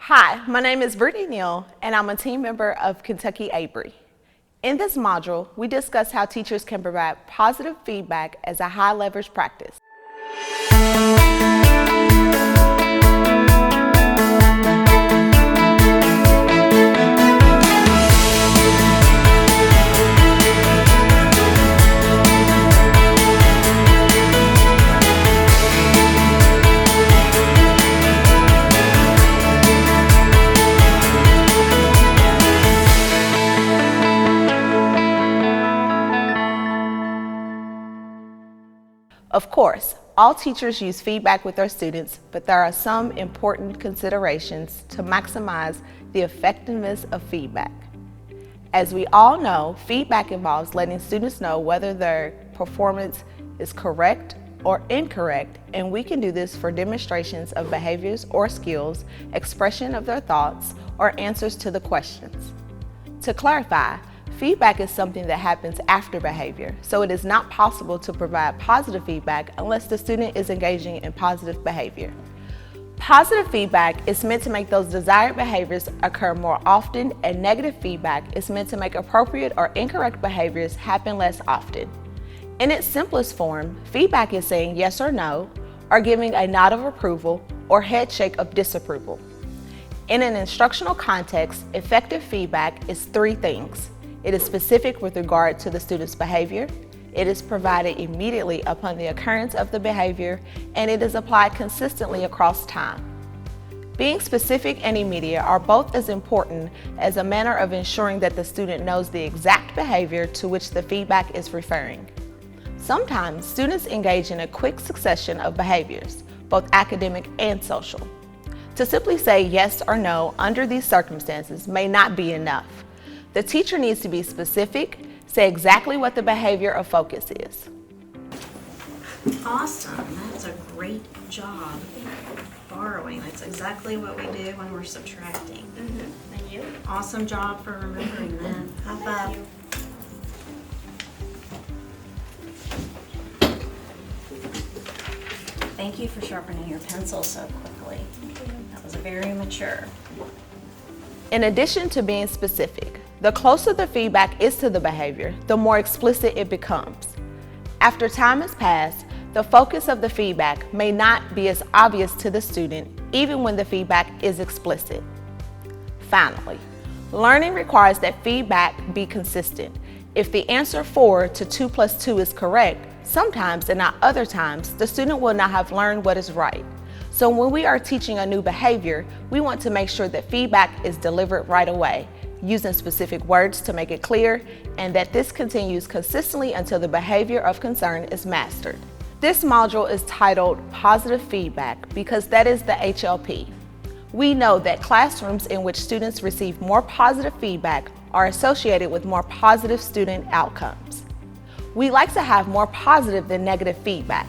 Hi, my name is Brittany Neal, and I'm a team member of Kentucky ABRE. In this module, we discuss how teachers can provide positive feedback as a high-leverage practice. Of course, all teachers use feedback with their students, but there are some important considerations to maximize the effectiveness of feedback. As we all know, feedback involves letting students know whether their performance is correct or incorrect, and we can do this for demonstrations of behaviors or skills, expression of their thoughts, or answers to the questions. To clarify, feedback is something that happens after behavior, so it is not possible to provide positive feedback unless the student is engaging in positive behavior. Positive feedback is meant to make those desired behaviors occur more often, and negative feedback is meant to make appropriate or incorrect behaviors happen less often. In its simplest form, feedback is saying yes or no, or giving a nod of approval or head shake of disapproval. In an instructional context, effective feedback is three things. It is specific with regard to the student's behavior, it is provided immediately upon the occurrence of the behavior, and it is applied consistently across time. Being specific and immediate are both as important as a manner of ensuring that the student knows the exact behavior to which the feedback is referring. Sometimes students engage in a quick succession of behaviors, both academic and social. To simply say yes or no under these circumstances may not be enough. The teacher needs to be specific, say exactly what the behavior of focus is. Awesome, that's a great job borrowing. That's exactly what we do when we're subtracting. Thank you. Awesome job for remembering that. High five. Thank you for sharpening your pencil so quickly. That was very mature. In addition to being specific, the closer the feedback is to the behavior, the more explicit it becomes. After time has passed, the focus of the feedback may not be as obvious to the student, even when the feedback is explicit. Finally, learning requires that feedback be consistent. If the answer 4 to 2 plus 2 is correct, sometimes and not other times, the student will not have learned what is right. So when we are teaching a new behavior, we want to make sure that feedback is delivered right away, using specific words to make it clear, and that this continues consistently until the behavior of concern is mastered. This module is titled Positive Feedback because that is the HLP. We know that classrooms in which students receive more positive feedback are associated with more positive student outcomes. We like to have more positive than negative feedback,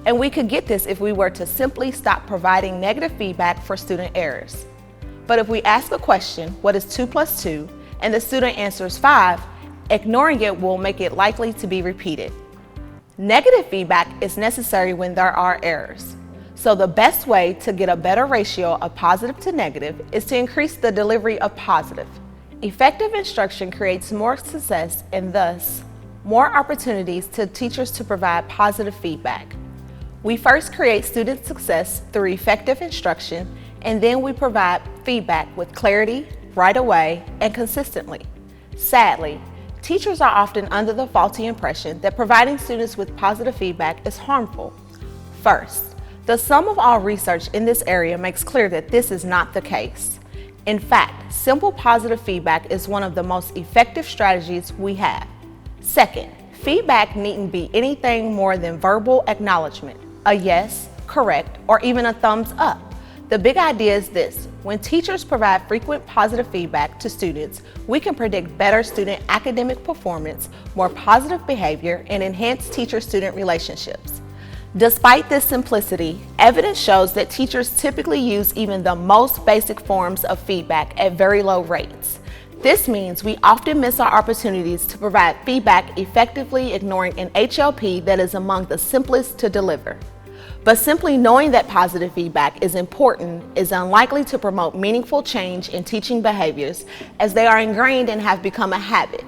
and we could get this if we were to simply stop providing negative feedback for student errors. But if we ask a question, what is 2 plus 2, and the student answers 5, ignoring it will make it likely to be repeated. Negative feedback is necessary when there are errors. So the best way to get a better ratio of positive to negative is to increase the delivery of positive. Effective instruction creates more success and thus more opportunities to teachers to provide positive feedback. We first create student success through effective instruction, and then we provide feedback with clarity, right away, and consistently. Sadly, teachers are often under the faulty impression that providing students with positive feedback is harmful. First, the sum of all research in this area makes clear that this is not the case. In fact, simple positive feedback is one of the most effective strategies we have. Second, feedback needn't be anything more than verbal acknowledgement, a yes, correct, or even a thumbs up. The big idea is this: when teachers provide frequent positive feedback to students, we can predict better student academic performance, more positive behavior, and enhance teacher-student relationships. Despite this simplicity, evidence shows that teachers typically use even the most basic forms of feedback at very low rates. This means we often miss our opportunities to provide feedback effectively, ignoring an HLP that is among the simplest to deliver. But simply knowing that positive feedback is important is unlikely to promote meaningful change in teaching behaviors, as they are ingrained and have become a habit.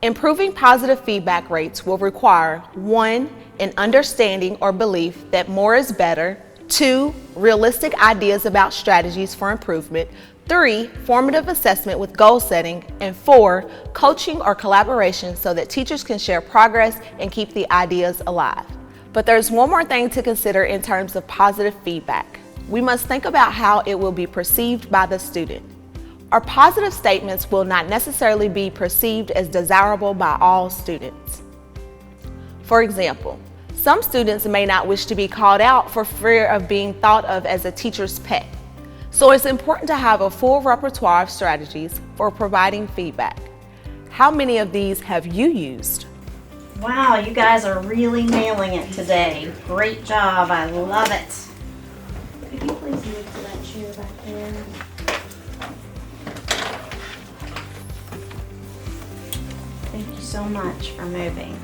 Improving positive feedback rates will require 1, an understanding or belief that more is better, 2, realistic ideas about strategies for improvement, 3, formative assessment with goal setting, and 4, coaching or collaboration so that teachers can share progress and keep the ideas alive. But there's one more thing to consider in terms of positive feedback. We must think about how it will be perceived by the student. Our positive statements will not necessarily be perceived as desirable by all students. For example, some students may not wish to be called out for fear of being thought of as a teacher's pet. So it's important to have a full repertoire of strategies for providing feedback. How many of these have you used? Wow, you guys are really nailing it today. Great job, I love it. Could you please move to that chair back there? Thank you so much for moving.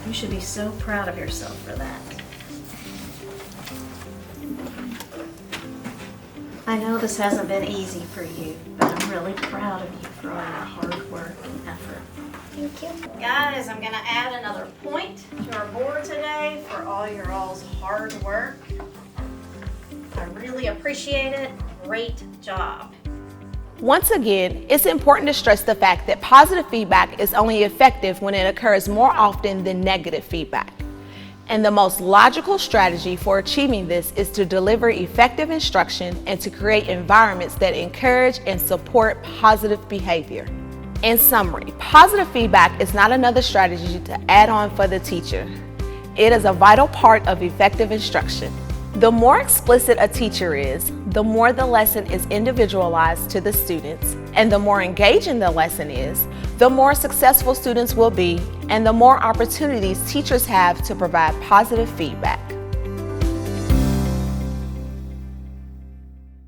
You should be so proud of yourself for that. I know this hasn't been easy for you, but I'm really proud of you for all your hard work and effort. Thank you. Guys, I'm gonna add another point to our board today for all your all's hard work. I really appreciate it. Great job. Once again, it's important to stress the fact that positive feedback is only effective when it occurs more often than negative feedback. And the most logical strategy for achieving this is to deliver effective instruction and to create environments that encourage and support positive behavior. In summary, positive feedback is not another strategy to add on for the teacher. It is a vital part of effective instruction. The more explicit a teacher is, the more the lesson is individualized to the students, and the more engaging the lesson is, the more successful students will be, and the more opportunities teachers have to provide positive feedback.